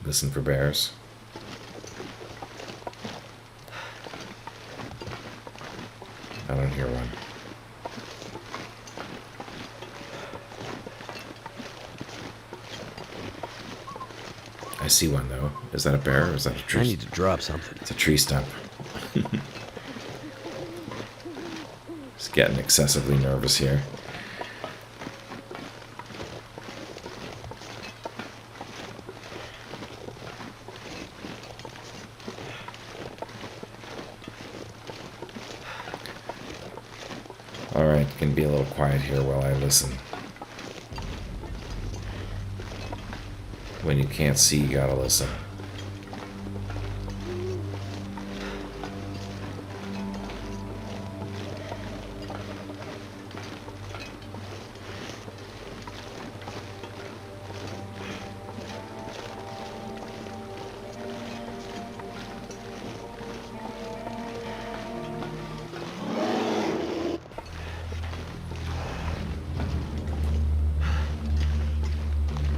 Listen for bears. I don't hear one. I see one though. Is that a bear or is that a tree? I need to drop something. It's a tree stump. Just getting excessively nervous here. Alright, can be a little quiet here while I listen. When you can't see, you gotta listen.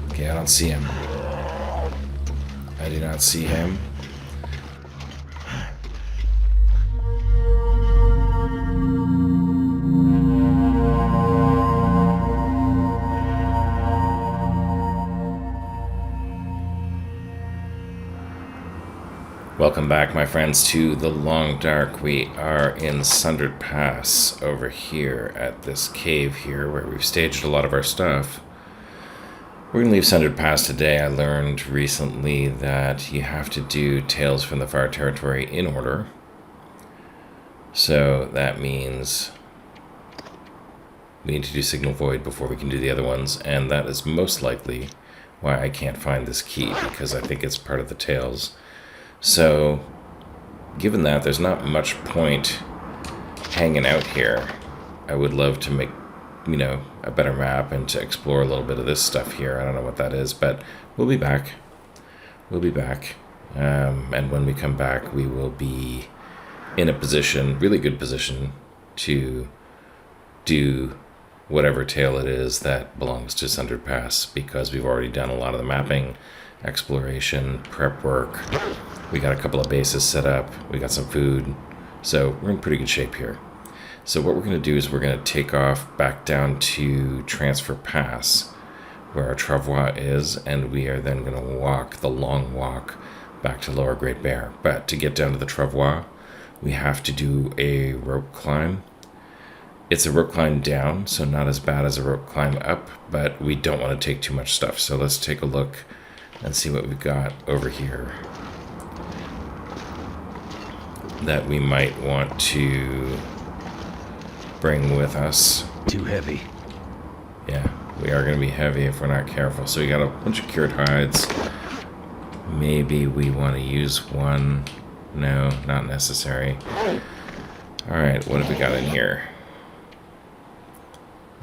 Okay, I don't see him. I do not see him. Welcome back, my friends, to the Long Dark. We are in Sundered Pass over here at this cave here where we've staged a lot of our stuff. We're going to leave Sundered Pass today. I learned recently that you have to do Tales from the Far Territory in order. So that means we need to do Signal Void before we can do the other ones, and that is most likely why I can't find this key, because I think it's part of the Tales. So, given that, there's not much point hanging out here. I would love to make, a better map and to explore a little bit of this stuff here. I don't know what that is, but we'll be back. We'll be back. And when we come back, we will be in a position, really good position, to do whatever tale it is that belongs to Sundered Pass, because we've already done a lot of the mapping, exploration, prep work. We got a couple of bases set up. We got some food. So we're in pretty good shape here. So what we're going to do is we're going to take off back down to Transfer Pass, where our travois is, and we are then going to walk the long walk back to Lower Great Bear. But to get down to the travois, we have to do a rope climb. It's a rope climb down, so not as bad as a rope climb up, but we don't want to take too much stuff. So let's take a look and see what we've got over here that we might want to bring with us. Too heavy. Yeah, we are going to be heavy if we're not careful. So we got a bunch of cured hides. Maybe we want to use one. No, not necessary. Alright, what have we got in here?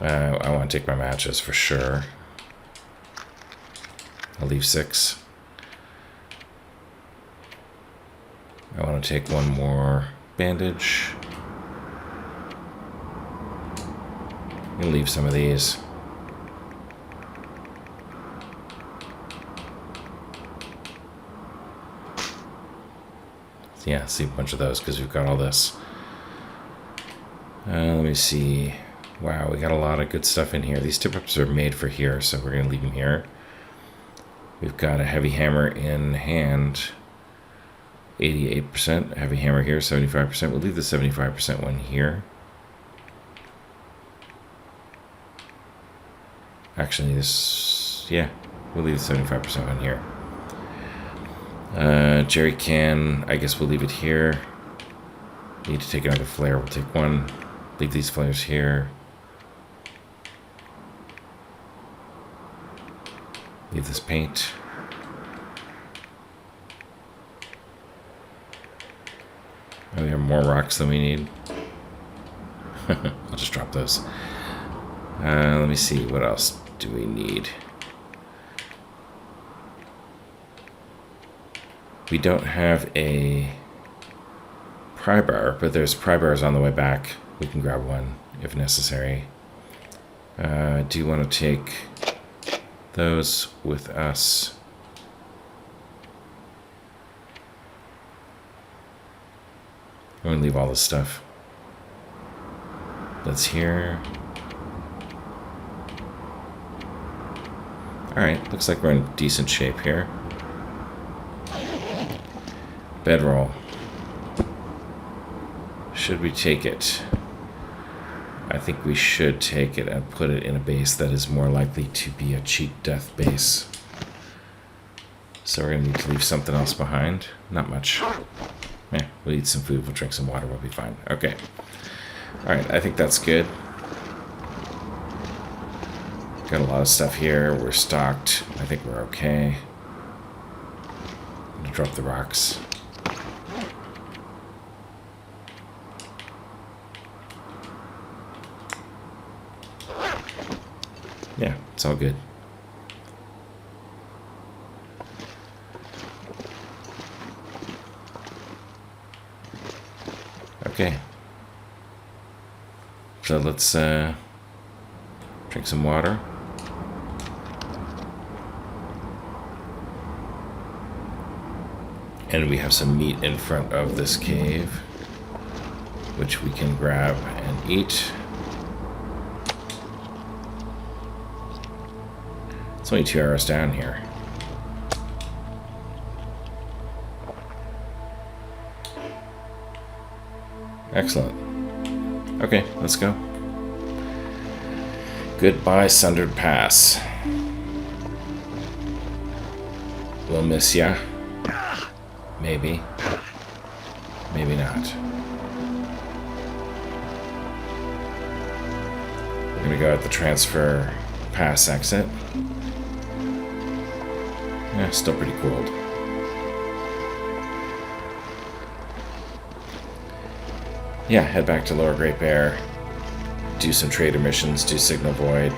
I want to take my matches for sure. I'll leave 6. I want to take one more bandage. I'm going to leave some of these. Yeah, see a bunch of those because we've got all this. Let me see. Wow, we got a lot of good stuff in here. These tip-ups are made for here, so we're going to leave them here. We've got a heavy hammer in hand. 88%. Heavy hammer here, 75%. We'll leave the 75% one here. Actually, we'll leave the 75% one here. Jerry can, I guess we'll leave it here. Need to take another flare, we'll take one. Leave these flares here. Leave this paint. Oh, we have more rocks than we need. I'll just drop those. Let me see, what else do we need? We don't have a pry bar, but there's pry bars on the way back. We can grab one if necessary. Do you want to take those with us? I'm gonna leave all this stuff. Let's hear. Alright, looks like we're in decent shape here. Bedroll. Should we take it? I think we should take it and put it in a base that is more likely to be a cheat death base. So we're going to need to leave something else behind. Not much. Yeah, we'll eat some food, we'll drink some water, we'll be fine. Okay. Alright, I think that's good. Got a lot of stuff here. We're stocked. I think we're okay. I'm going to drop the rocks. Yeah, it's all good. Okay. So let's drink some water. And we have some meat in front of this cave, which we can grab and eat. It's only 2 hours down here. Excellent. Okay, let's go. Goodbye, Sundered Pass. We'll miss ya. Maybe. Maybe not. We're gonna go at the transfer pass exit. Yeah, still pretty cold. Yeah, head back to Lower Great Bear. Do some trader missions, do Signal Void.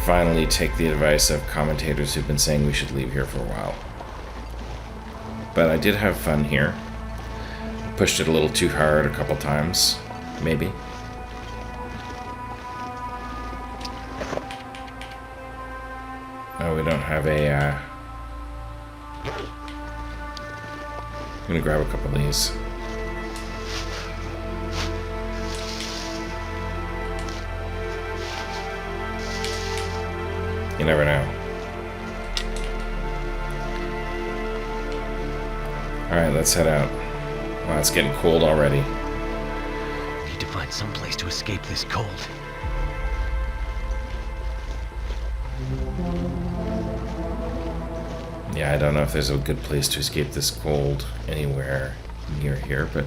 Finally take the advice of commentators who've been saying we should leave here for a while. But I did have fun here. Pushed it a little too hard a couple times, maybe. Oh, we don't have a... I'm gonna grab a couple of these. You never know. Alright, let's head out. Wow, it's getting cold already. Need to find some place to escape this cold. Yeah, I don't know if there's a good place to escape this cold anywhere near here, but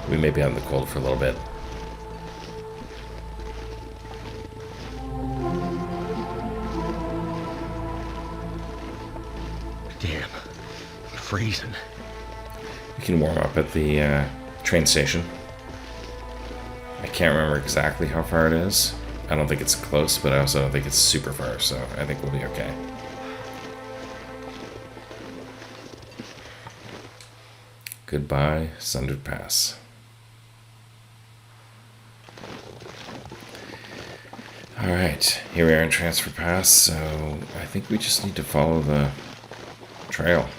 we may be out in the cold for a little bit. Damn, I'm freezing. We can warm up at the train station. I can't remember exactly how far it is. I don't think it's close, but I also don't think it's super far, so I think we'll be okay. Goodbye, Sundered Pass. Alright, here we are in Transfer Pass, so I think we just need to follow the trail.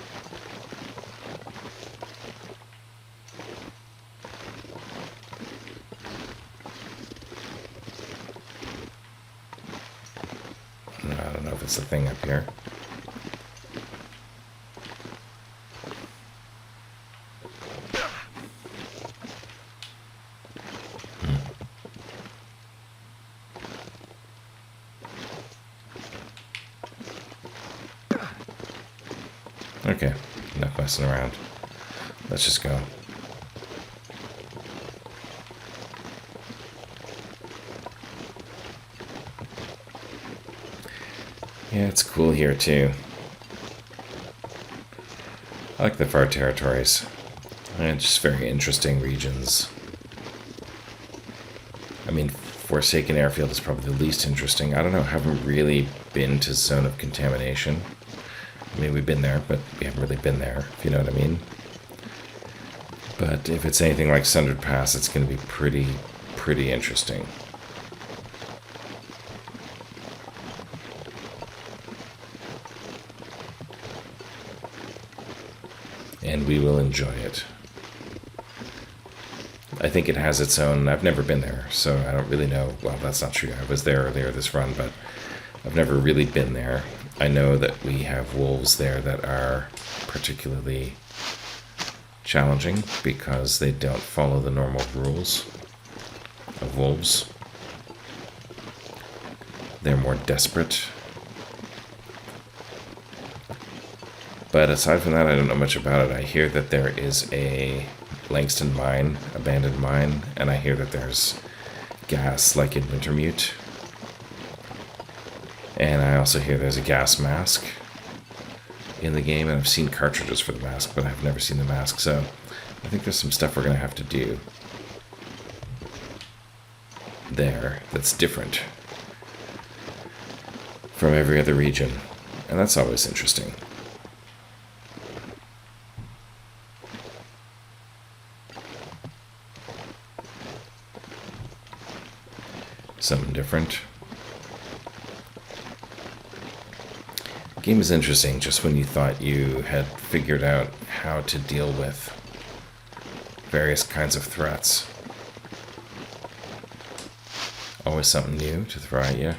I don't know if it's the thing up here. Okay, enough messing around. Let's just go. Yeah, it's cool here too. I like the far territories. Just very interesting regions. I mean, Forsaken Airfield is probably the least interesting. I don't know, haven't really been to Zone of Contamination. I mean, we've been there, but we haven't really been there, if you know what I mean. But if it's anything like Sundered Pass, it's going to be pretty interesting. and we will enjoy it. I think it has its own... I've never been there, so I don't really know. Well, that's not true. I was there earlier this run, but I've never really been there. I know that we have wolves there that are particularly challenging because they don't follow the normal rules of wolves. They're more desperate. But aside from that, I don't know much about it. I hear that there is a Langston mine, abandoned mine, and I hear that there's gas like in Wintermute. And I also hear there's a gas mask in the game, and I've seen cartridges for the mask, but I've never seen the mask, so I think there's some stuff we're going to have to do there that's different from every other region, and that's always interesting. Something different. The game is interesting just when you thought you had figured out how to deal with various kinds of threats. Always something new to throw at you.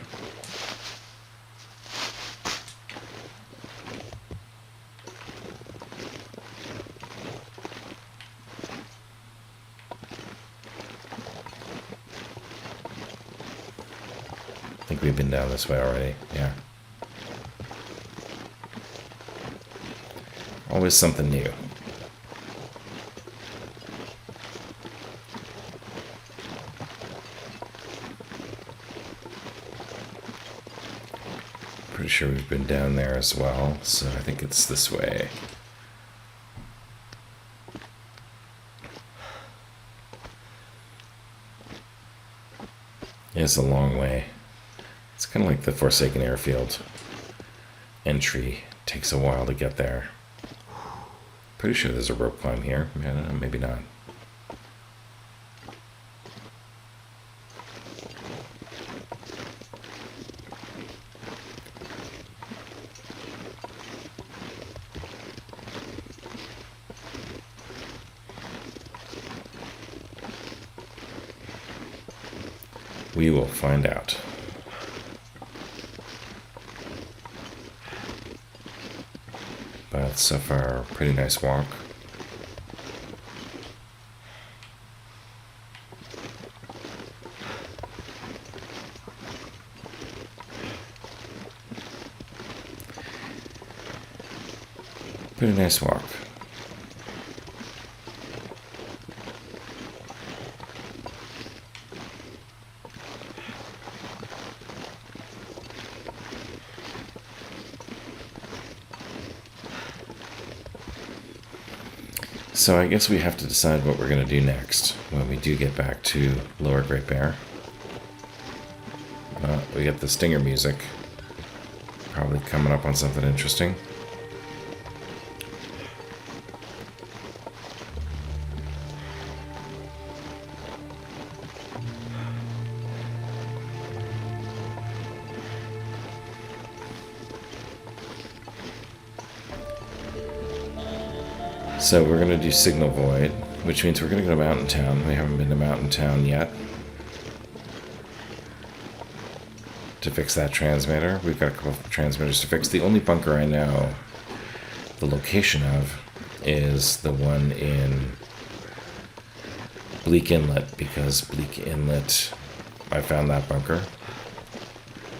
I think we've been down this way already, yeah. Always something new. Pretty sure we've been down there as well, so I think it's this way. It's a long way. It's kind of like the Forsaken Airfield entry. Takes a while to get there. Pretty sure there's a rope climb here. I don't know, maybe not. We will find out. But so far, a pretty nice walk. Pretty nice walk. So I guess we have to decide what we're going to do next when we do get back to Lower Great Bear. We get the stinger music. Probably coming up on something interesting. So we're going to do Signal Void, which means we're going to go to Mountain Town. We haven't been to Mountain Town yet. To fix that transmitter. We've got a couple of transmitters to fix. The only bunker I know the location of is the one in Bleak Inlet, because Bleak Inlet, I found that bunker.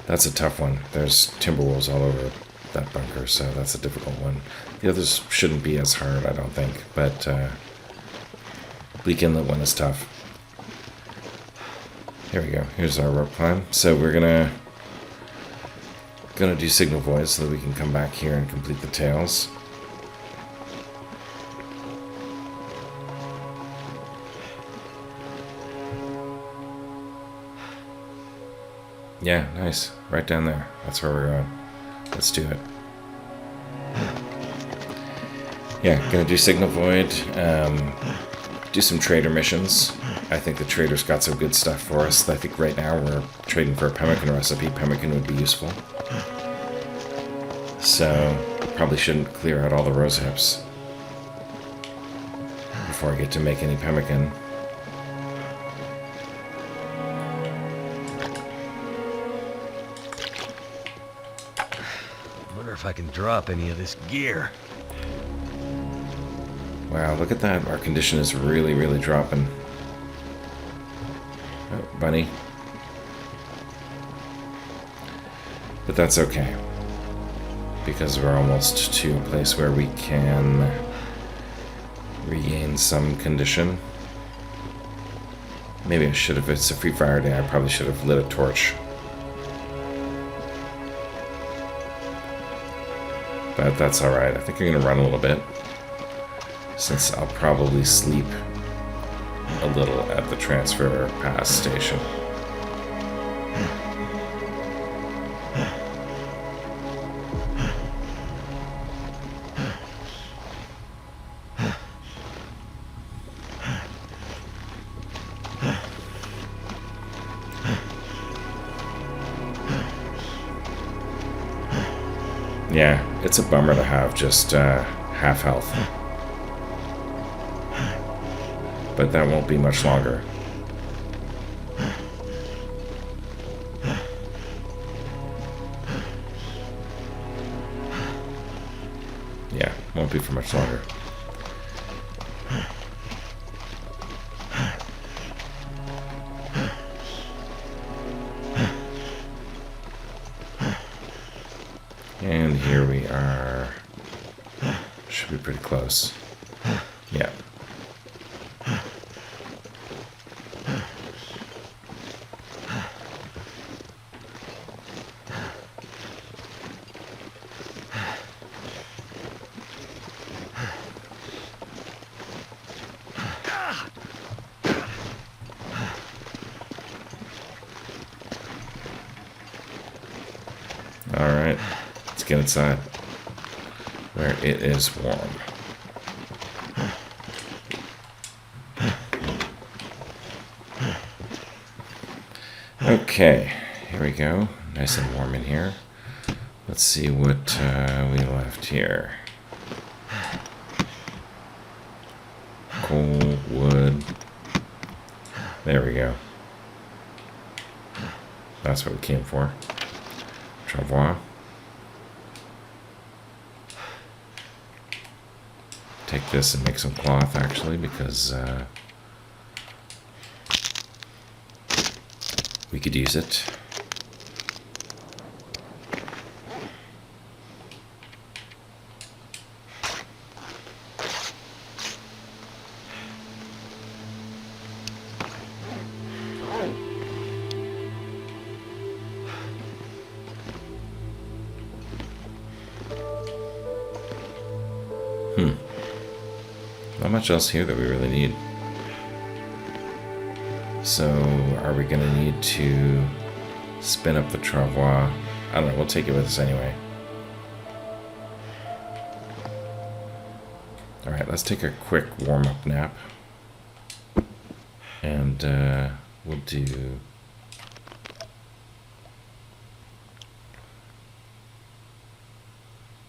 That's a tough one. There's timberwolves all over that bunker, so that's a difficult one. The others shouldn't be as hard, I don't think, but Bleak Inlet one is tough. Here we go. Here's our rope climb. So we're gonna do Signal Void so that we can come back here and complete the tails. Yeah, nice. Right down there. That's where we're going. Let's do it. Yeah, gonna do Signal Void. Do some trader missions. I think the trader's got some good stuff for us. I think right now we're trading for a pemmican recipe. Pemmican would be useful. So, probably shouldn't clear out all the rose hips. before I get to make any pemmican. I wonder if I can drop any of this gear. Wow, look at that. Our condition is really, really dropping. Oh, bunny. But that's okay, because we're almost to a place where we can regain some condition. Maybe I should have, if it's a free fire day, I probably should have lit a torch. But that's alright. I think I'm going to run a little bit, since I'll probably sleep a little at the transfer pass station. Yeah, it's a bummer to have just half health. But that won't be much longer. Yeah, won't be for much longer. And here we are. Should be pretty close. Yeah. Alright, let's get inside, where it is warm. Okay, here we go. Nice and warm in here. Let's see what we left here. Coal, wood. There we go. That's what we came for. Travois. Take this and make some cloth, actually, because we could use it. Not much else here that we really need. So, are we going to need to spin up the travois? I don't know, we'll take it with us anyway. Alright, let's take a quick warm-up nap. And we'll do...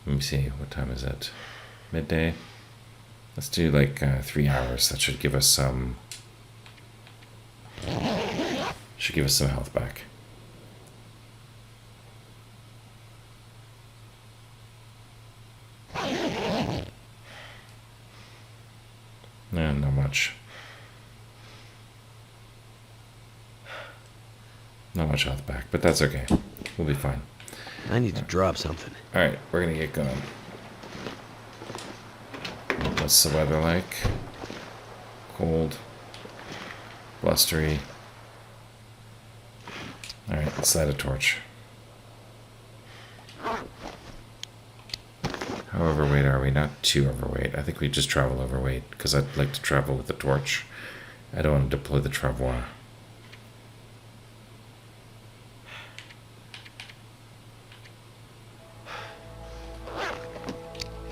Let me see, what time is it? Midday? Let's do like 3 hours. That should give us some... Should give us some health back. No, not much. Not much health back, but that's okay. We'll be fine. I need to drop something. Alright, we're gonna get going. What's the weather like? Cold. Blustery. Alright, let's light a torch. How overweight are we? Not too overweight. I think we just travel overweight, because I'd like to travel with the torch. I don't want to deploy the travois.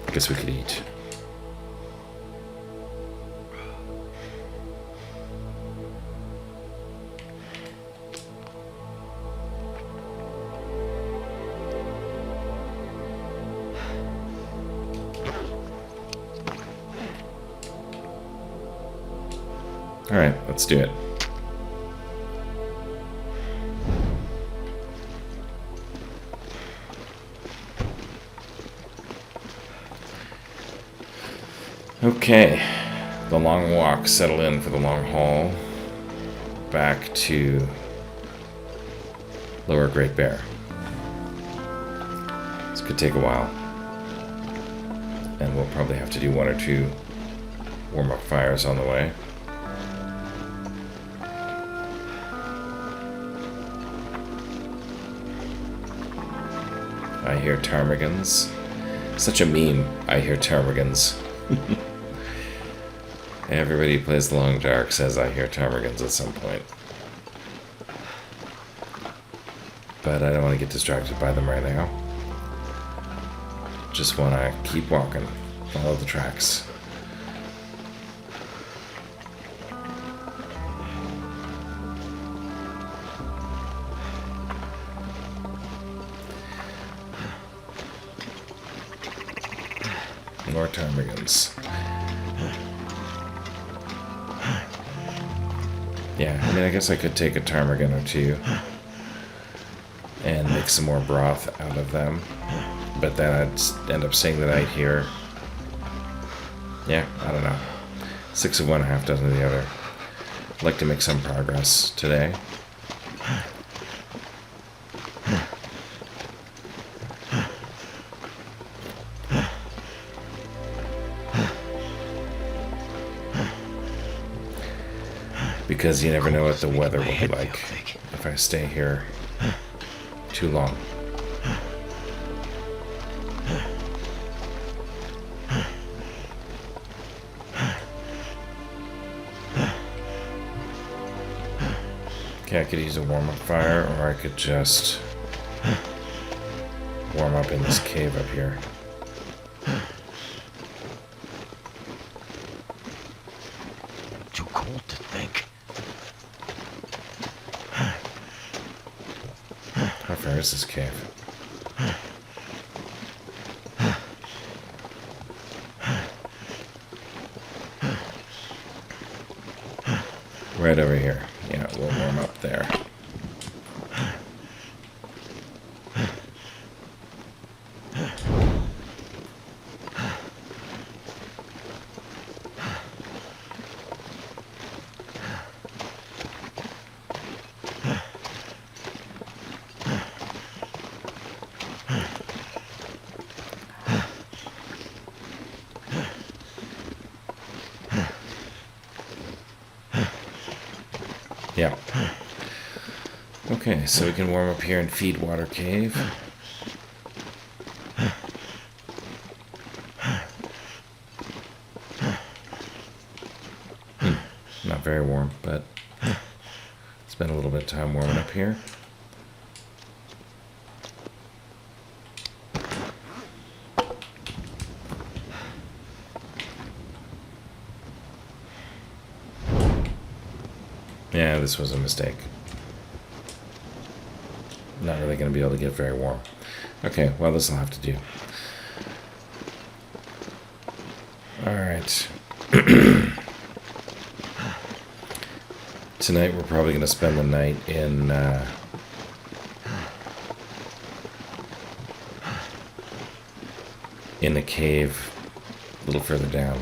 I guess we could eat. Alright, let's do it. Okay, the long walk settled in for the long haul back to Lower Great Bear. This could take a while, and we'll probably have to do 1 or 2 warm-up fires on the way. I hear ptarmigans. Such a meme, I hear ptarmigans. Everybody who plays the Long Dark says I hear ptarmigans at some point. But I don't want to get distracted by them right now. Just want to keep walking, follow the tracks. More ptarmigans. Yeah, I mean, I guess I could take a ptarmigan or 2 and make some more broth out of them, but then I'd end up saying that I hear, yeah, I don't know, 6 of one, half dozen of the other. I'd like to make some progress today. Because you never know what the weather will be like if I stay here too long. Okay, I could use a warm-up fire, or I could just warm up in this cave up here. Too cold to think. How far is this cave? Right over here. Yeah, we'll warm up there. Yeah. Okay, so we can warm up here in Feedwater Cave. Not very warm, but spend a little bit of time warming up here. Yeah, this was a mistake. Not really going to be able to get very warm. Okay, well, this will have to do. Alright. Tonight we're probably going to spend the night in a cave a little further down.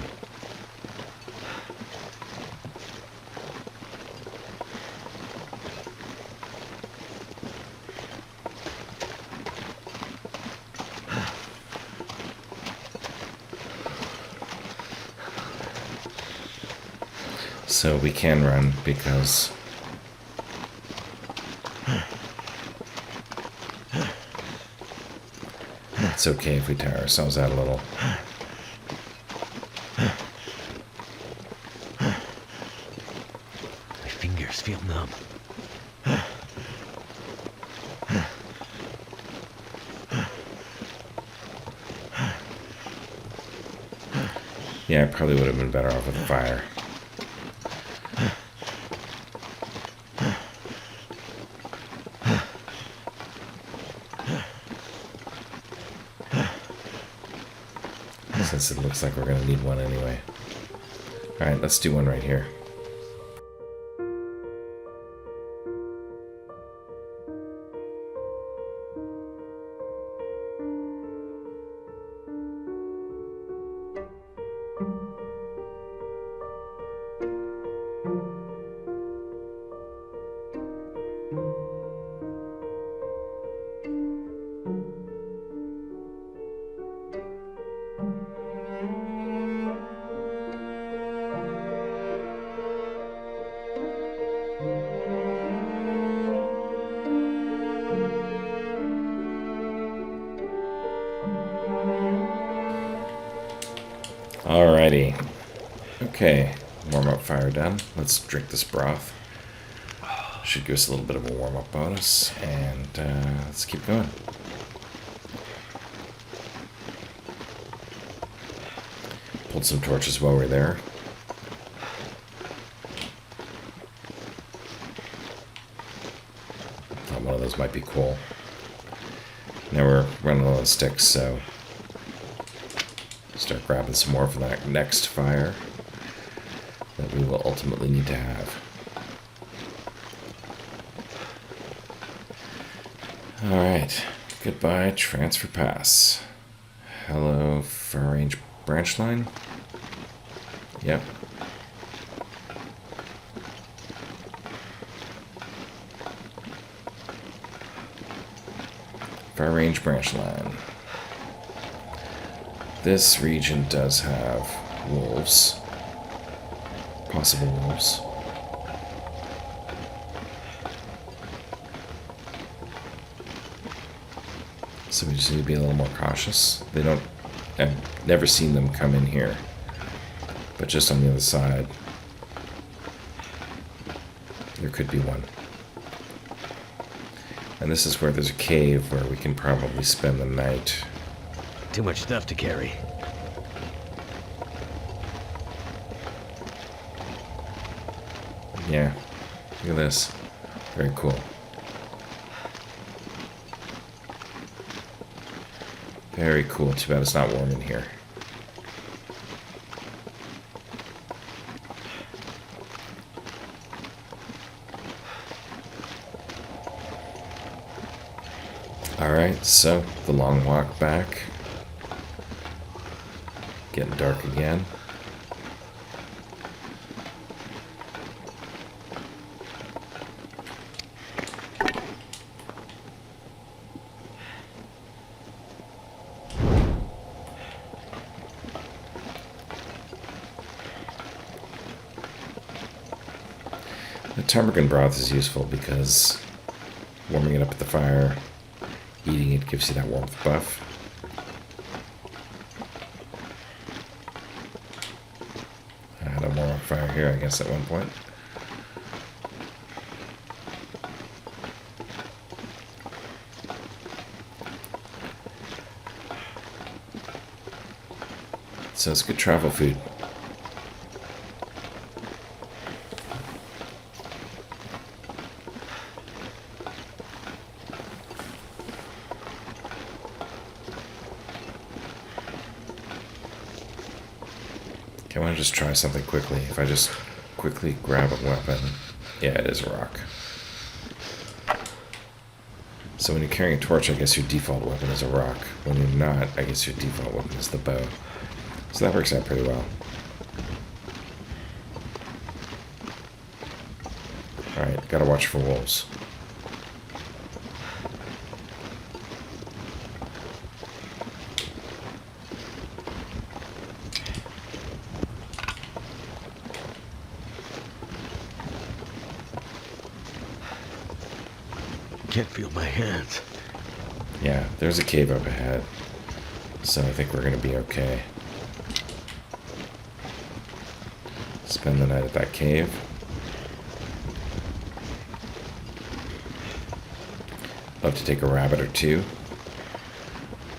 So we can run because it's okay if we tire ourselves out a little. My fingers feel numb. Yeah, I probably would have been better off with a fire. Since it looks like we're going to need one anyway. Alright, let's do one right here. Alrighty. Okay, warm-up fire done. Let's drink this broth. Should give us a little bit of a warm-up bonus, and let's keep going. Pulled some torches while we're there. Thought one of those might be cool. Now we're running low on sticks, so start grabbing some more for that next fire that we will ultimately need to have. Alright, goodbye transfer pass. Hello far range branch line? Yep. Far range branch line. This region does have wolves. Possible wolves. So we just need to be a little more cautious. They don't... I've never seen them come in here. But just on the other side, there could be one. And this is where there's a cave where we can probably spend the night. Too much stuff to carry. Yeah. Look at this. Very cool. Very cool. Too bad it's not warm in here. Alright, so the long walk back. Getting dark again. The ptarmigan broth is useful because warming it up at the fire, eating it gives you that warmth buff. I had a warm-up fire here, I guess, at one point. So it's good travel food. I want to just try something quickly. If I just quickly grab a weapon. Yeah, it is a rock. So when you're carrying a torch, I guess your default weapon is a rock. When you're not, I guess your default weapon is the bow. So that works out pretty well. Alright, gotta watch for wolves. Can't feel my hands. Yeah, there's a cave up ahead. So I think we're gonna be okay. Spend the night at that cave. Love to take a rabbit or two.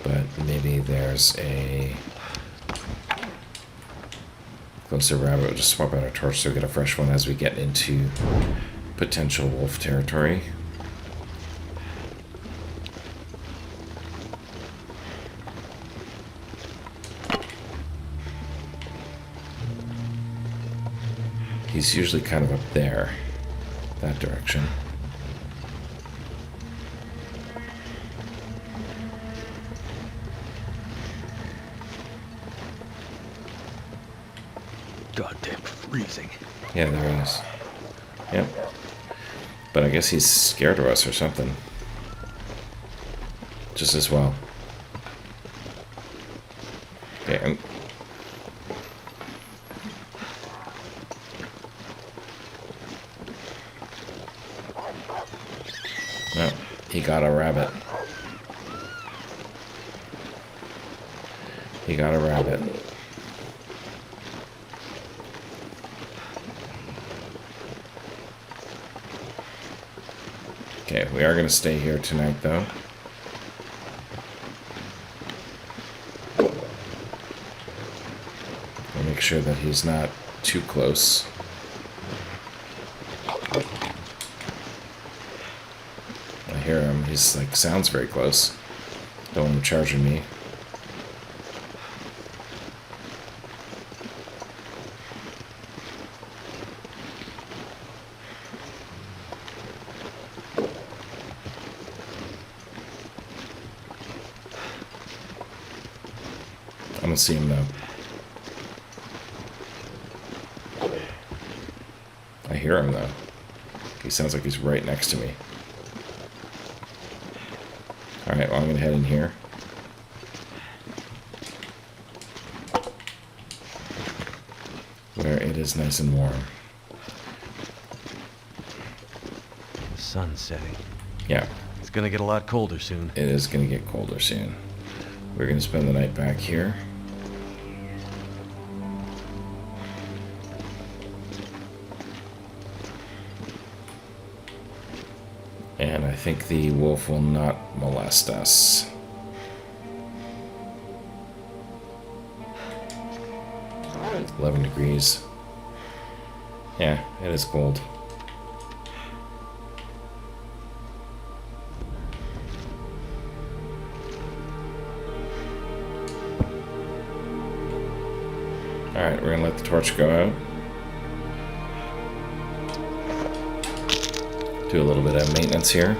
But maybe there's a closer rabbit. We'll just swap out our torch so we get a fresh one as we get into potential wolf territory. He's usually kind of up there, that direction. Goddamn freezing. Yeah, there he is. Yep. But I guess he's scared of us or something. Just as well. Okay. No, he got a rabbit. He got a rabbit. Okay, we are going to stay here tonight, though. We'll make sure that he's not too close. I hear him. He's like, sounds very close. Don't want him charging me. I don't see him though. I hear him though. He sounds like he's right next to me. Alright, well, I'm gonna head in here. Where it is nice and warm. The sun's setting. Yeah, It's gonna get a lot colder soon. it is gonna get colder soon. We're gonna spend the night back here. And I think the wolf will not molest us. It's 11 degrees. Yeah, it is cold. Alright, we're gonna let the torch go out. Do a little bit of maintenance here.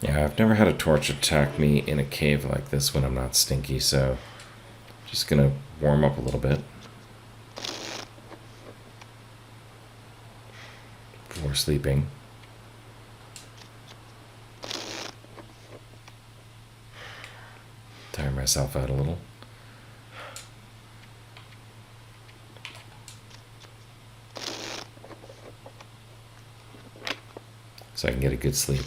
Yeah, I've never had a torch attack me in a cave like this when I'm not stinky, so just gonna warm up a little bit before sleeping. Tire myself out a little. So I can get a good sleep.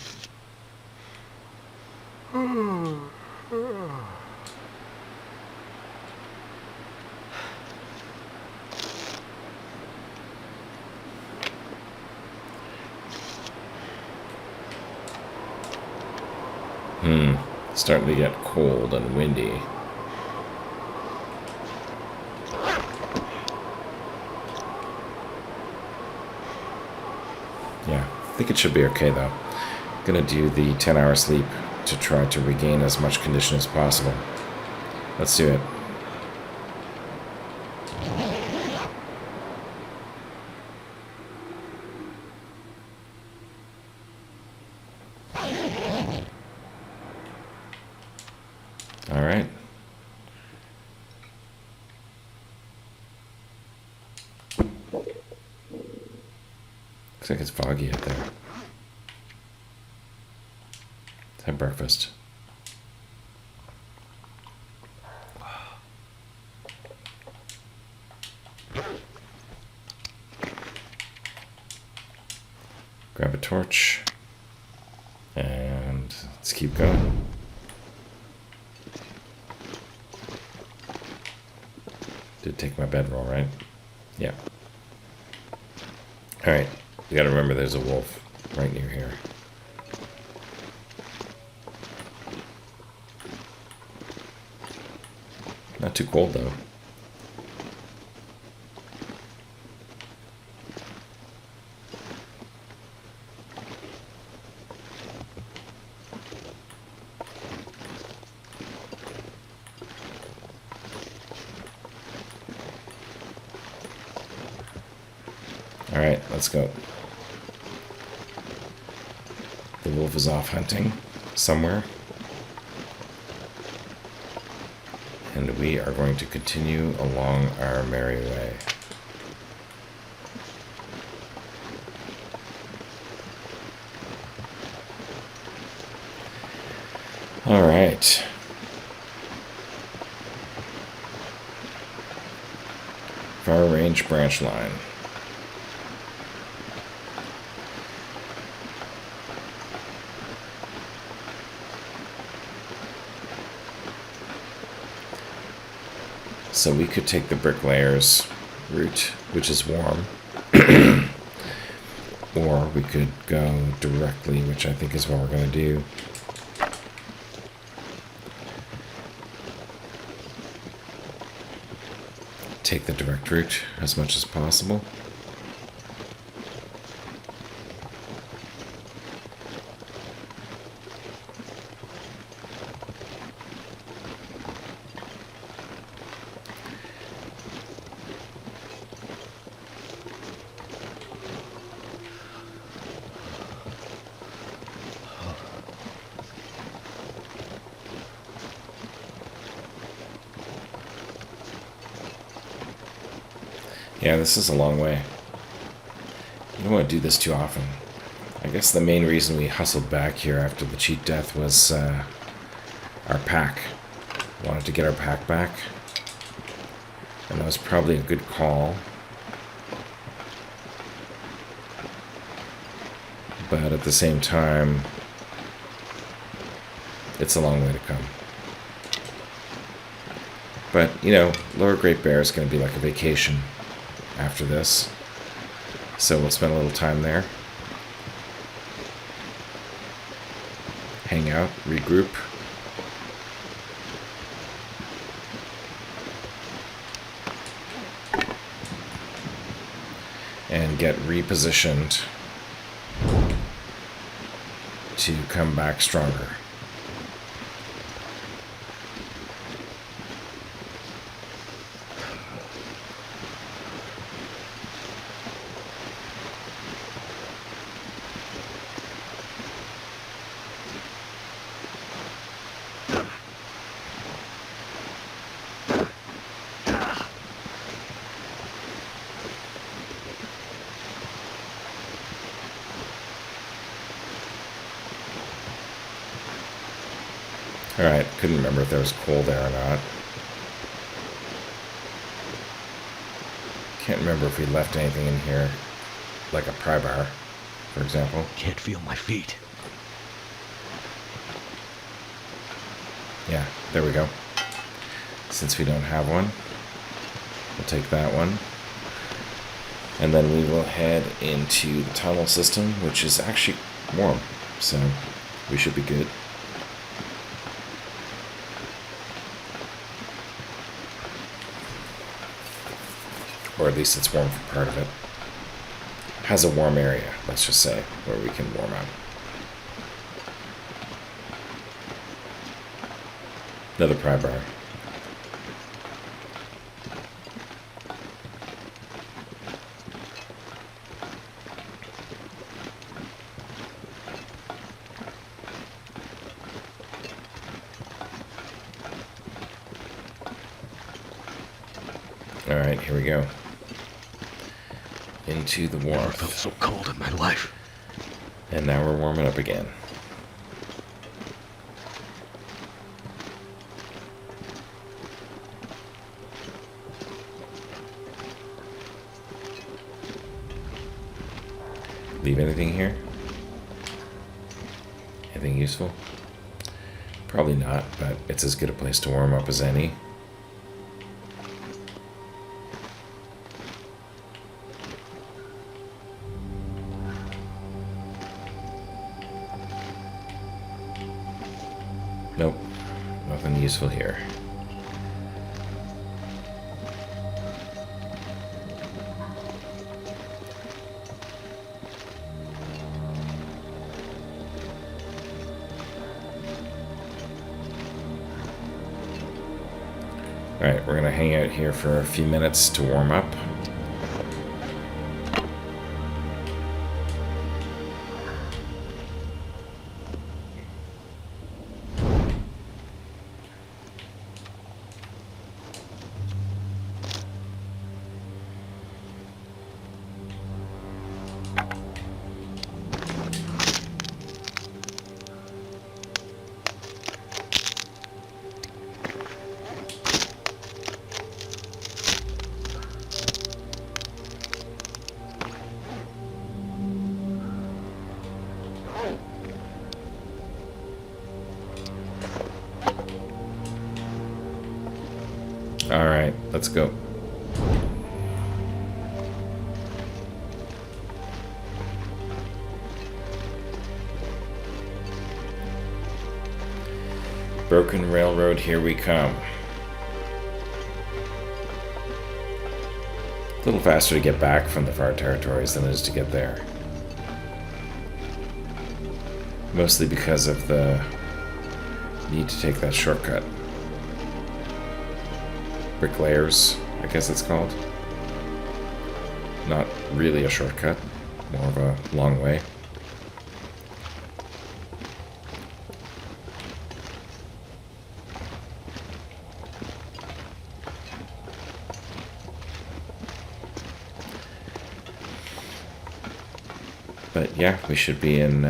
It's starting to get cold and windy. Yeah, I think it should be okay though. Gonna do the 10-hour sleep to try to regain as much condition as possible. Let's do it. All right. Looks like it's foggy out there. Let's have breakfast. Grab a torch. And let's keep going. Did take my bedroll, right? Yeah. Alright. We gotta remember there's a wolf right near here. Not too cold though. Alright, let's go. The wolf is off hunting somewhere. And we are going to continue along our merry way. All right. Far range branch line. So we could take the bricklayer's route, which is warm. Or we could go directly, which I think is what we're going to do. Take the direct route as much as possible. Yeah, this is a long way. You don't want to do this too often. I guess the main reason we hustled back here after the cheat death was our pack. Wanted to get our pack back. And that was probably a good call. But at the same time, it's a long way to come. But, you know, Lower Great Bear is going to be like a vacation after this. So we'll spend a little time there. Hang out, regroup. And get repositioned to come back stronger. Alright, couldn't remember if there was coal there or not. Can't remember if we left anything in here, like a pry bar, for example. Can't feel my feet. Yeah, there we go. Since we don't have one, we'll take that one. And then we will head into the tunnel system, which is actually warm, so we should be good. Or at least it's warm for part of it. Has a warm area, let's just say, where we can warm up. Another pry bar. Alright, here we go. Into the Never warmth. felt so cold in my life. And now we're warming up again. Leave anything here? Anything useful? Probably not, but it's as good a place to warm up as any. Nope, nothing useful here. Alright, we're going to hang out here for a few minutes to warm up. Alright, let's go. Broken railroad, here we come. A little faster to get back from the far territories than it is to get there. Mostly because of the need to take that shortcut. Bricklayers, I guess it's called. Not really a shortcut, more of a long way. But yeah, we should be in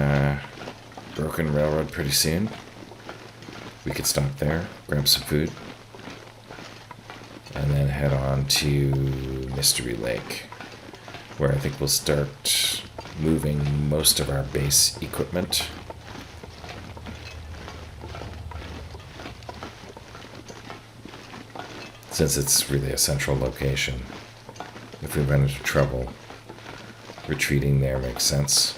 Broken Railroad pretty soon. We could stop there, grab some food, and then head on to Mystery Lake, where I think we'll start moving most of our base equipment. Since it's really a central location. If we run into trouble, retreating there makes sense.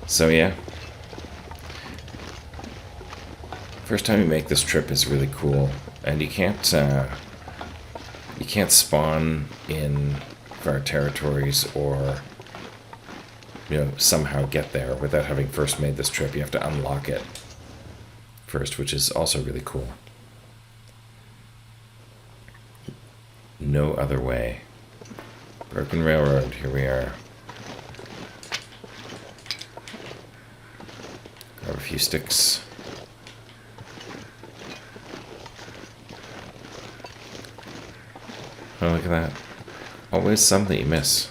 So yeah, first time you make this trip is really cool, and you can't spawn in far territories or somehow get there without having first made this trip. You have to unlock it first, which is also really cool. No other way. Broken Railroad, here we are. Grab a few sticks. Oh, look at that. Always something you miss.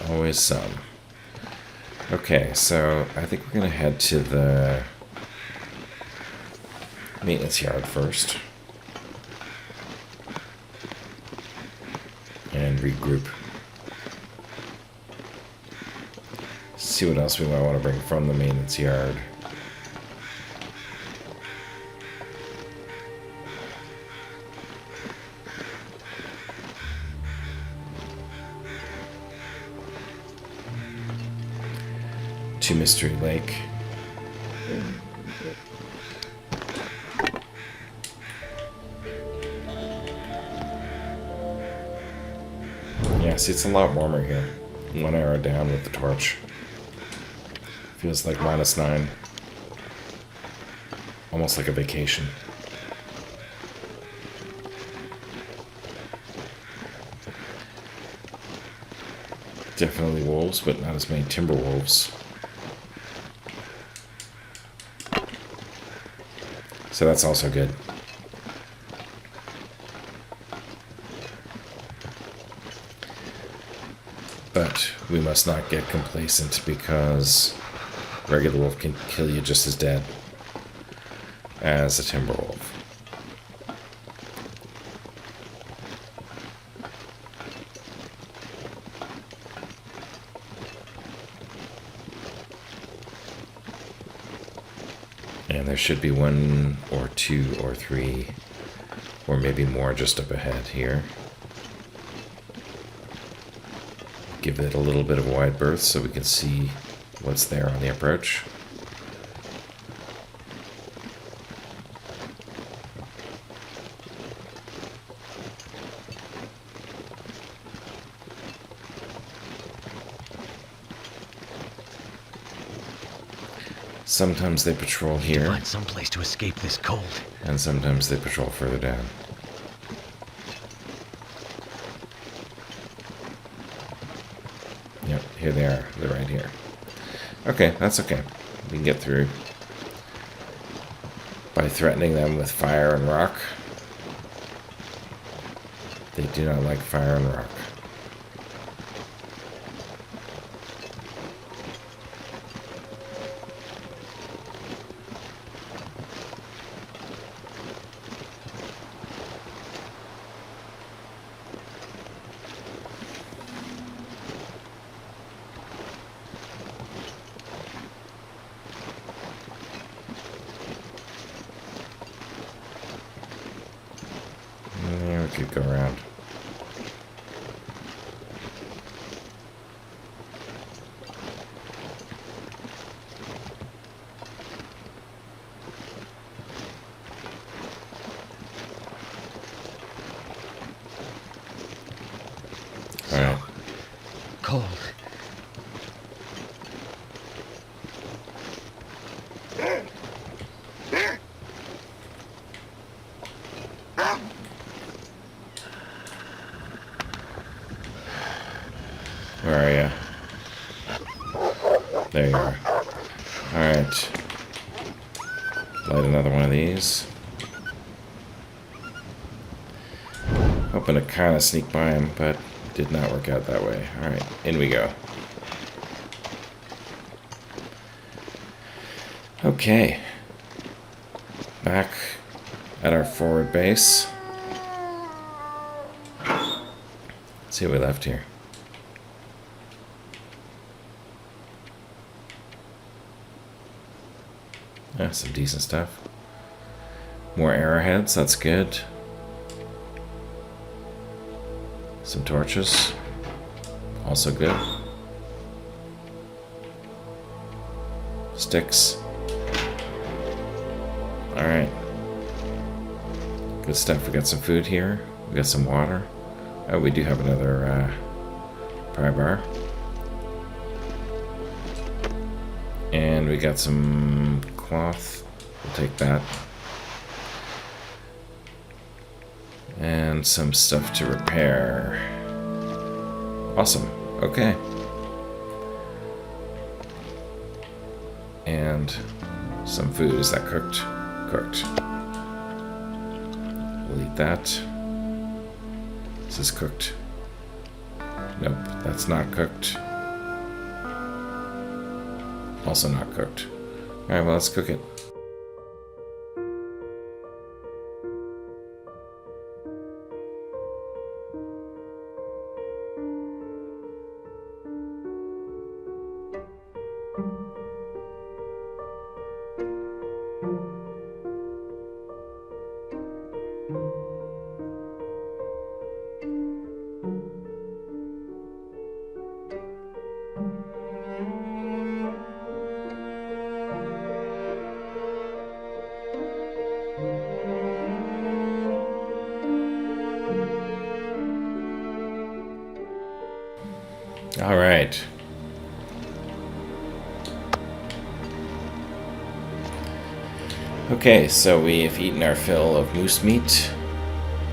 Always some. Okay, so I think we're going to head to the maintenance yard first. And regroup. See what else we might want to bring from the maintenance yard. To Mystery Lake. Yeah, see, it's a lot warmer here. 1 hour down with the torch. Feels like -9. Almost like a vacation. Definitely wolves, but not as many timber wolves. So that's also good. But we must not get complacent, because regular wolf can kill you just as dead as a timber wolf. And there should be 1 or 2 or 3 or maybe more just up ahead here. Give it a little bit of wide berth so we can see what's there on the approach. Sometimes they patrol here. Find some place to escape this cold. And sometimes they patrol further down. Yep, here they are. They're right here. Okay, that's okay. We can get through by threatening them with fire and rock. They do not like fire and rock. could go around. Alright. Cold. Where are you? There you are. Alright. Light another one of these. Hoping to kind of sneak by him, but did not work out that way. Alright, in we go. Okay. Back at our forward base. Let's see what we left here. Yeah, some decent stuff. More arrowheads, that's good. Some torches, also good. Sticks. Alright. Good stuff. We got some food here. We got some water. Oh, we do have another pry bar. And we got some cloth. We'll take that. And some stuff to repair. Awesome. Okay. And some food. Is that cooked? Cooked. We'll eat that. Is this cooked? Nope, that's not cooked. Also not cooked. Alright, well, let's cook it. All right. Okay, so we have eaten our fill of moose meat.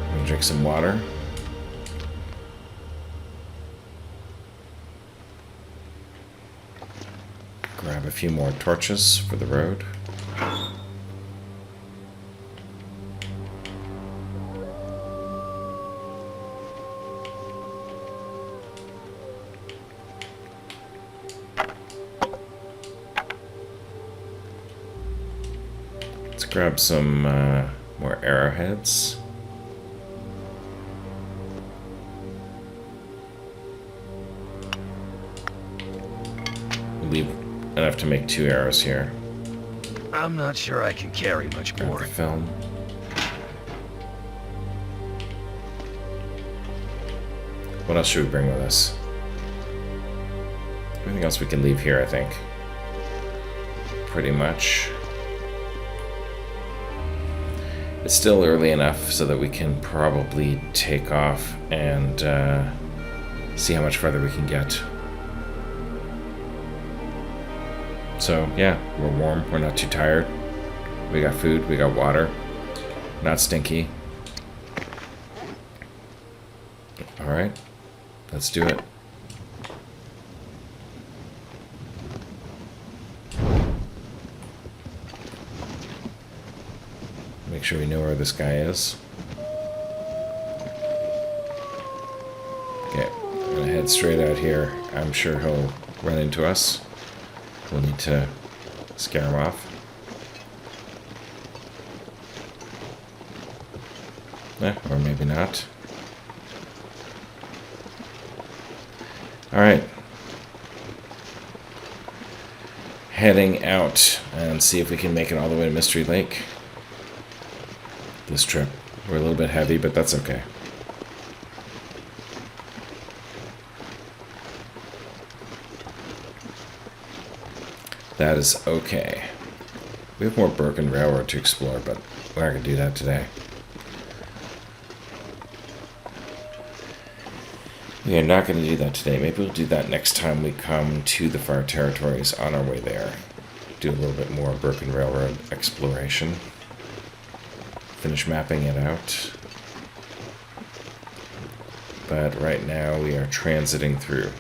I'm gonna drink some water. Grab a few more torches for the road. Let's grab some more arrowheads. We'll leave enough to make 2 arrows here. I'm not sure I can carry much Grab more. the film. What else should we bring with us? Everything else we can leave here, I think. Pretty much. It's still early enough so that we can probably take off and see how much further we can get. So, yeah, we're warm. We're not too tired. We got food. We got water. Not stinky. Alright. Let's do it. Make sure we know where this guy is. Okay, I'm gonna head straight out here. I'm sure he'll run into us. We'll need to scare him off. Or maybe not. Alright. Heading out and see if we can make it all the way to Mystery Lake. This trip. We're a little bit heavy, but that's okay. That is okay. We have more broken railroad to explore, but we're not going to do that today. We are not going to do that today. Maybe we'll do that next time we come to the Far Territories on our way there. Do a little bit more broken railroad exploration. Finish mapping it out. But right now we are transiting through.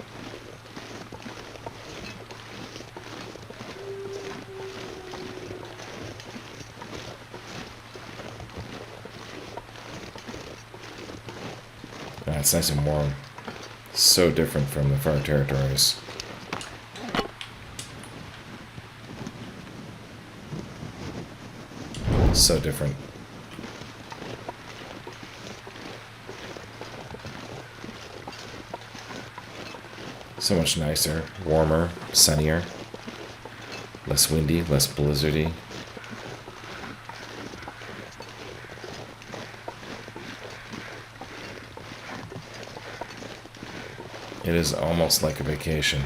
It's nice and warm. So different from the Far Territories. So different. So much nicer, warmer, sunnier, less windy, less blizzardy. It is almost like a vacation.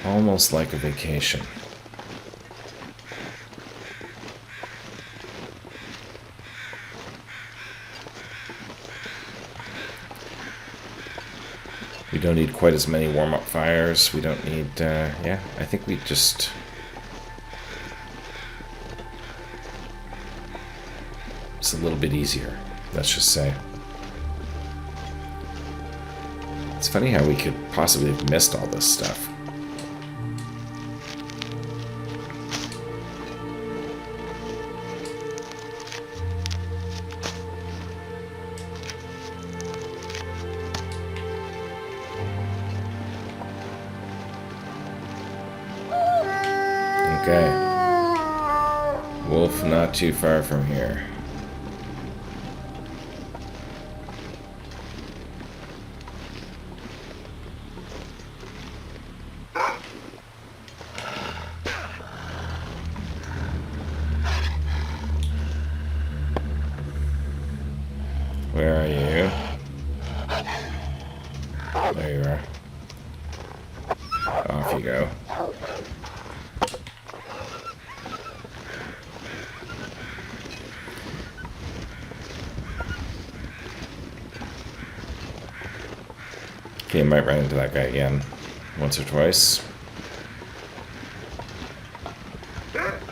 Almost like a vacation. We don't need quite as many warm-up fires. We don't need, yeah, I think we just... It's a little bit easier, let's just say. It's funny how we could possibly have missed all this stuff. Okay. Wolf not too far from here. Where are you? There you are. Off you go. Okay, I might run into that guy again. Once or twice.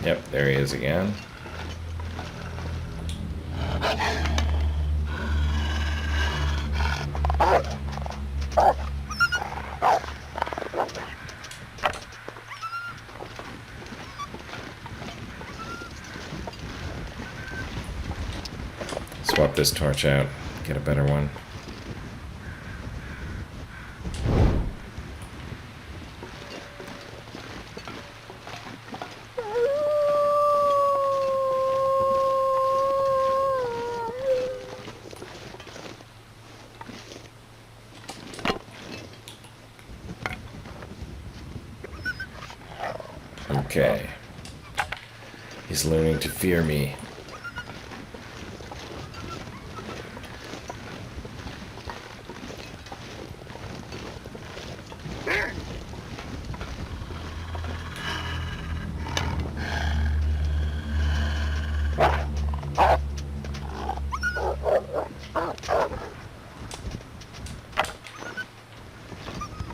Yep, there he is again. Swap this torch out, get a better one. Okay. He's learning to fear me.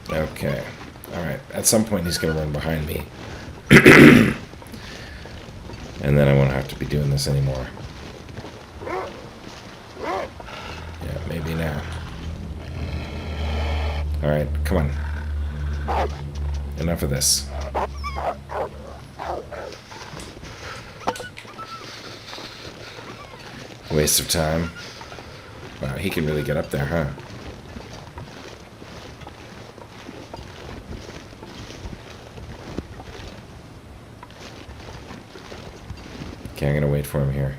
Okay. Alright. At some point he's going to run behind me. And then I won't have to be doing this anymore. Yeah, maybe now. Alright, come on. Enough of this. Waste of time. Wow, he can really get up there, huh? Okay, I'm gonna wait for him here.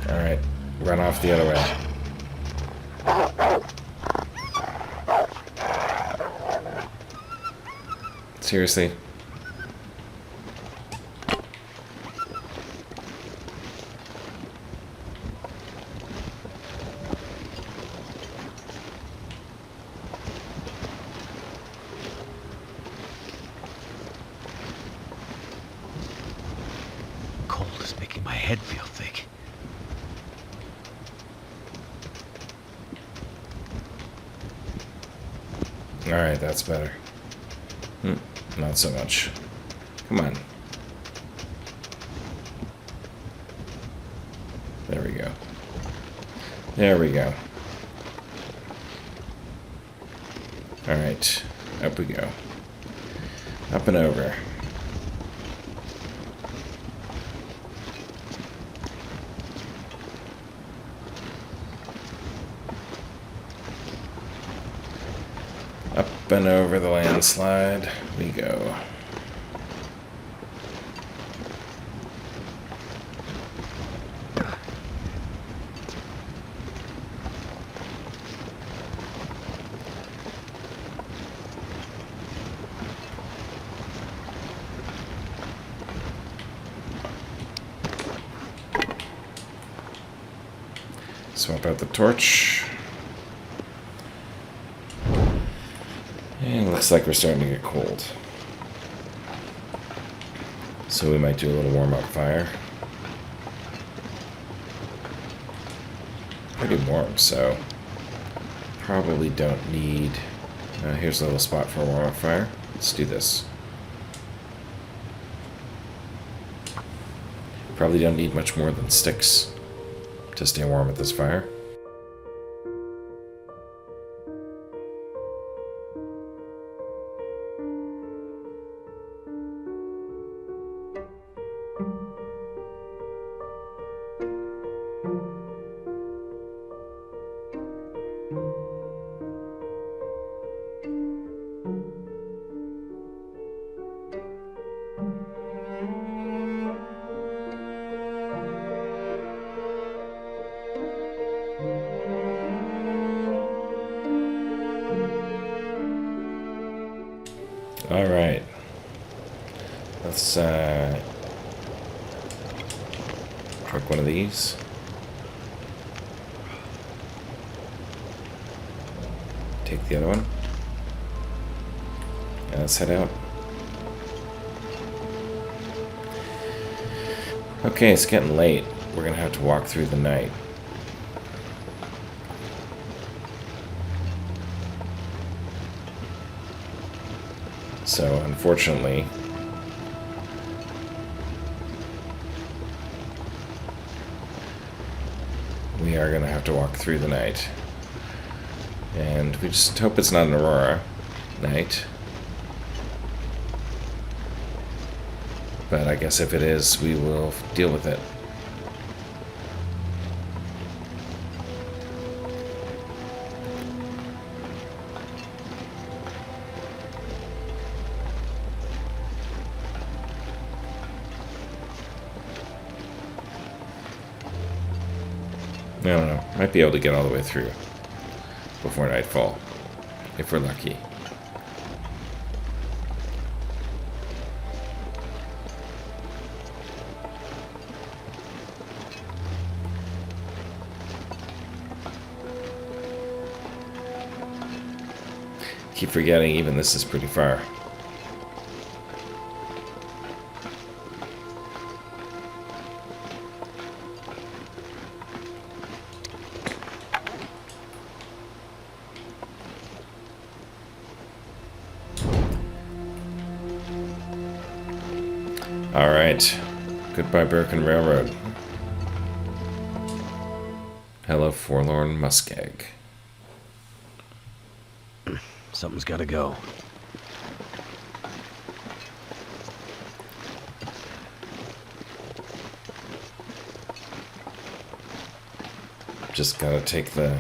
Alright, run off the other way. Seriously? Cold is making my head feel thick. Alright, that's better. Not so much. Come on. There we go. There we go. Alright, up we go. Up and over. Up and over the landslide we go. Swap out the torch. And it looks like we're starting to get cold. So we might do a little warm-up fire. Pretty warm, so probably don't need... here's a little spot for a warm-up fire. Let's do this. Probably don't need much more than sticks to stay warm at this fire. All right. Let's drink one of these. Take the other one. And let's head out. Okay, it's getting late. We're gonna have to walk through the night. So, unfortunately, we are going to have to walk through the night. And we just hope it's not an Aurora night. But I guess if it is, we will deal with it. I don't know. Might be able to get all the way through before nightfall, if we're lucky. Keep forgetting even this is pretty far. All right. Goodbye, Birkin Railroad. Hello, Forlorn Muskeg. Something's gotta go. Just gotta take the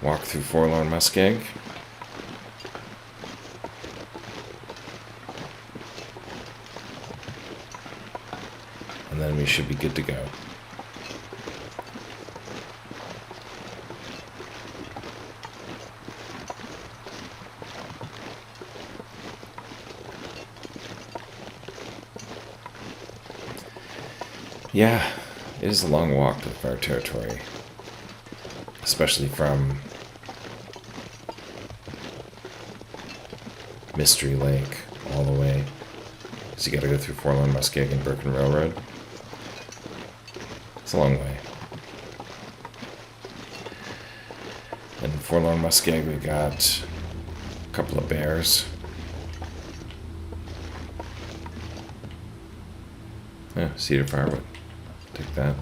walk through Forlorn Muskeg. And then we should be good to go. Yeah, it is a long walk to the Fire Territory. Especially from Mystery Lake all the way. So you gotta go through Forlorn Muskeg and Broken Railroad. It's a long way. And in Forlorn Muskeg we got a couple of bears. Yeah, cedar firewood. Take that.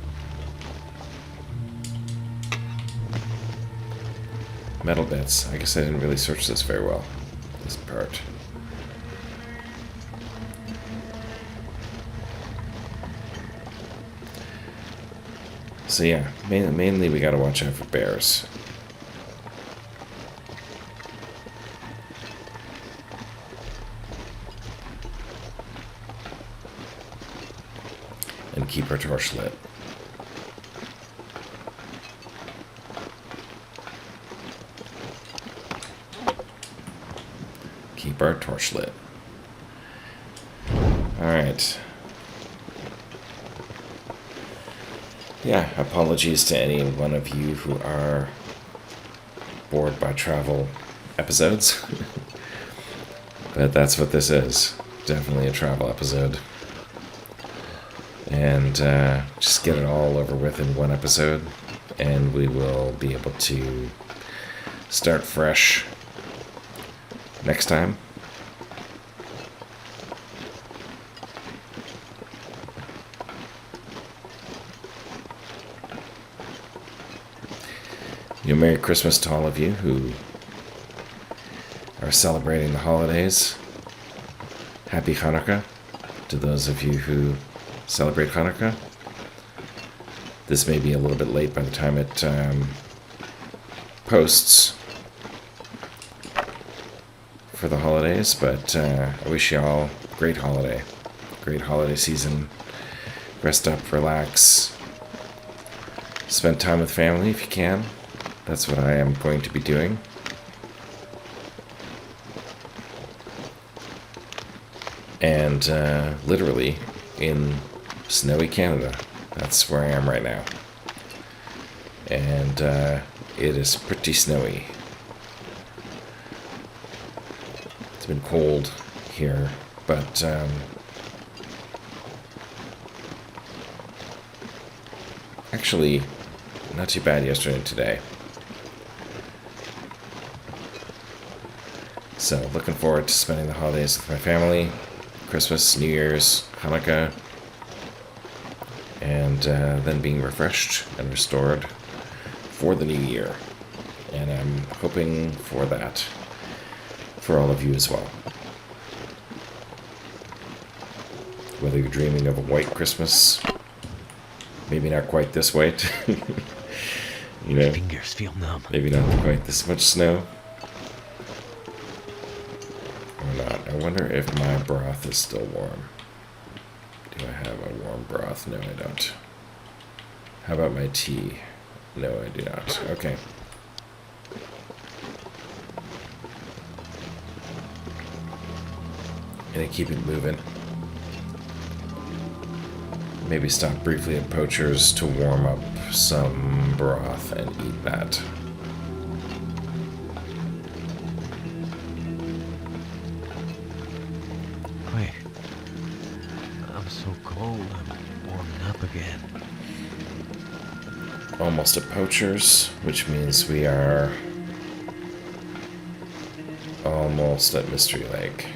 Metal bits. I guess I didn't really search this very well. This part. So yeah, mainly we gotta watch out for bears. And keep our torch lit. Keep our torch lit. Alright. Yeah, apologies to any one of you who are bored by travel episodes. But that's what this is. Definitely a travel episode. And just get it all over with in one episode. And we will be able to start fresh next time. Merry Christmas to all of you who are celebrating the holidays. Happy Hanukkah to those of you who celebrate Hanukkah. This may be a little bit late by the time it posts for the holidays, but I wish you all a great holiday season. Rest up, relax, spend time with family if you can. That's what I am going to be doing. And literally in snowy Canada. That's where I am right now. And it is pretty snowy. It's been cold here, but actually not too bad yesterday and today. So, looking forward to spending the holidays with my family, Christmas, New Year's, Hanukkah, and then being refreshed and restored for the new year. And I'm hoping for that for all of you as well. Whether you're dreaming of a white Christmas, maybe not quite this white, you know, Fingers feel numb. maybe not quite this much snow. I wonder if my broth is still warm. Do I have a warm broth? No, I don't. How about my tea? No, I do not. Okay. Gonna keep it moving. Maybe stop briefly at Poacher's to warm up some broth and eat that. Wait. I'm so cold, I'm warming up again. Almost at Poacher's, which means we are almost at Mystery Lake.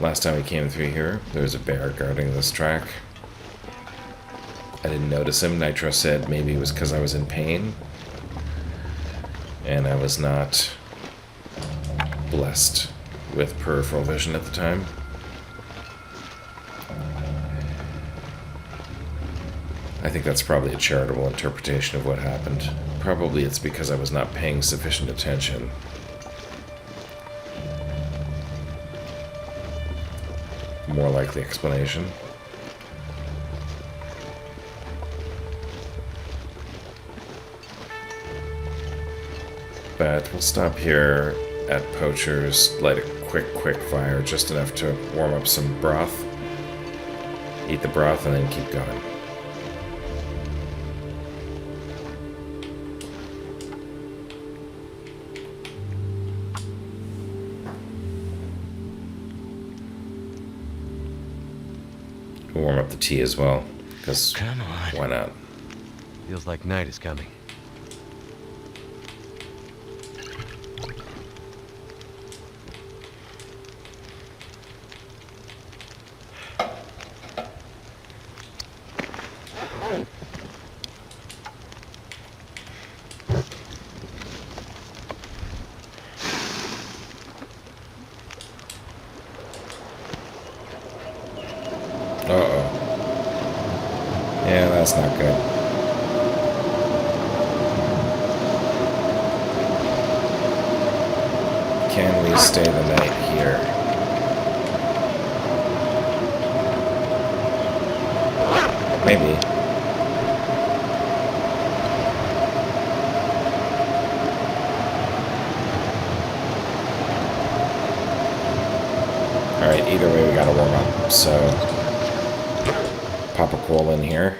Last time we came through here, there was a bear guarding this track. I didn't notice him. Nitro said maybe it was because I was in pain. And I was not blessed with peripheral vision at the time. I think that's probably a charitable interpretation of what happened. Probably it's because I was not paying sufficient attention. More likely explanation. But we'll stop here at Poacher's, light a quick fire, just enough to warm up some broth. Eat the broth and then keep going. Warm up the tea as well, because Come on. why not? Feels like night is coming. Uh-oh. Yeah, that's not good. Can we stay the night here? Maybe. Alright, either way we gotta warm up, so pop a coal in here.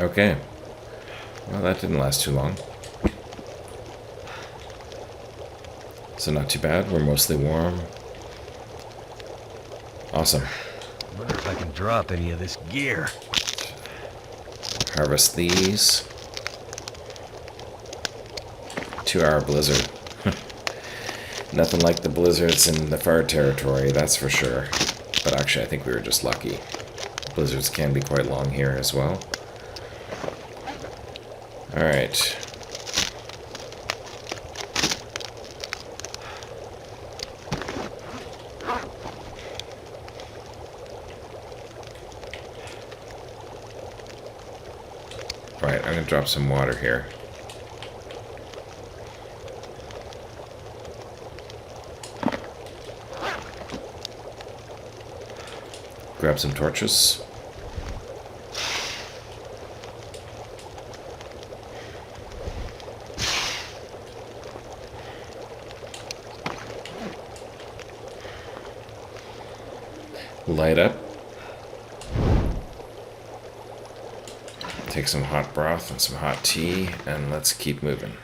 Okay. Well, that didn't last too long. So not too bad. We're mostly warm. Awesome. Wonder if I can drop any of this gear. Harvest these. 2-hour blizzard. Nothing like the blizzards in the far territory, that's for sure. But actually, I think we were just lucky. Blizzards can be quite long here as well. Alright. Right, I'm gonna drop some water here. Grab some torches. Light up. Take some hot broth and some hot tea, and let's keep moving.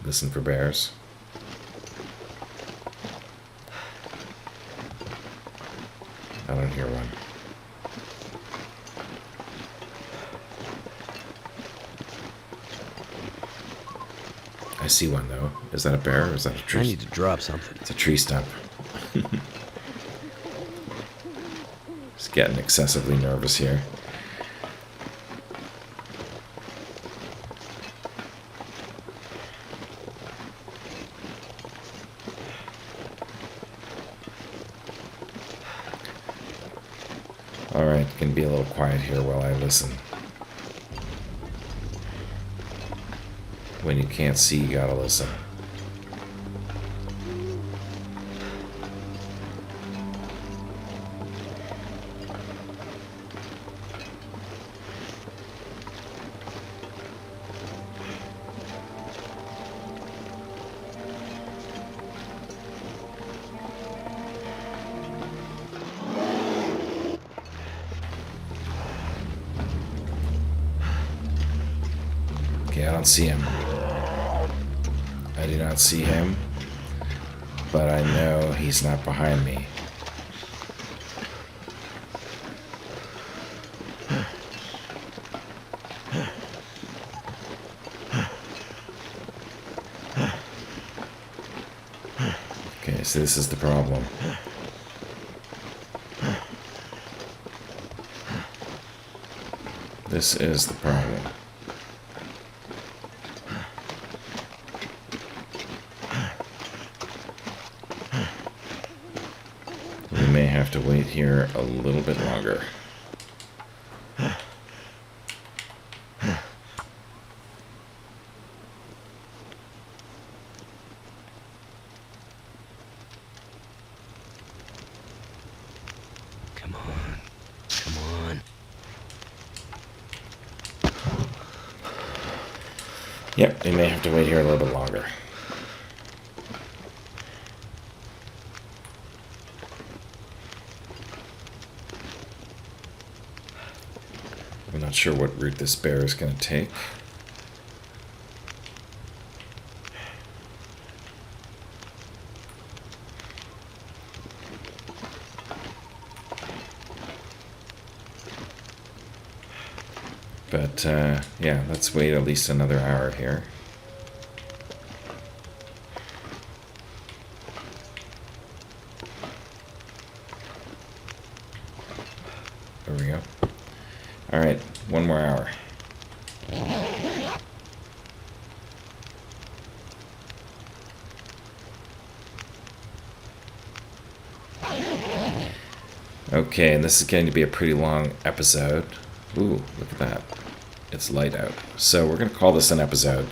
Listen for bears. I don't hear one. I see one, though. Is that a bear or is that a tree? I need to drop something. It's a tree stump. Just getting excessively nervous here. Alright, can be a little quiet here while I listen. When you can't see, you gotta listen. Okay, I don't see him. I do not see him, but I know he's not behind me. Okay, so this is the problem. This is the problem. We may have to wait here a little bit longer. Come on. Come on. Yep, we may have to wait here a little bit longer. I'm not sure what route this bear is going to take. But, yeah, let's wait at least another hour here. There we go. Alright, one more hour. Okay, and this is going to be a pretty long episode. Ooh, look at that. It's light out. So we're going to call this an episode.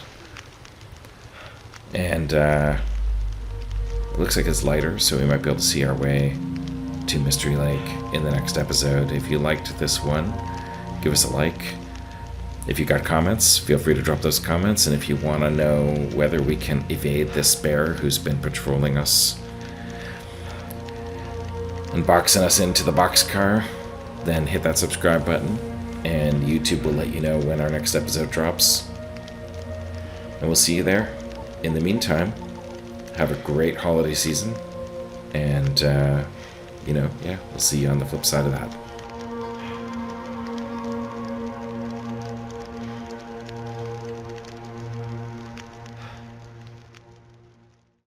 And it looks like it's lighter, so we might be able to see our way to Mystery Lake in the next episode. If you liked this one, give us a like. If you got comments, feel free to drop those comments. And if you want to know whether we can evade this bear who's been patrolling us and boxing us into the boxcar, then hit that subscribe button. And YouTube will let you know when our next episode drops. And we'll see you there. In the meantime, have a great holiday season. And, we'll see you on the flip side of that.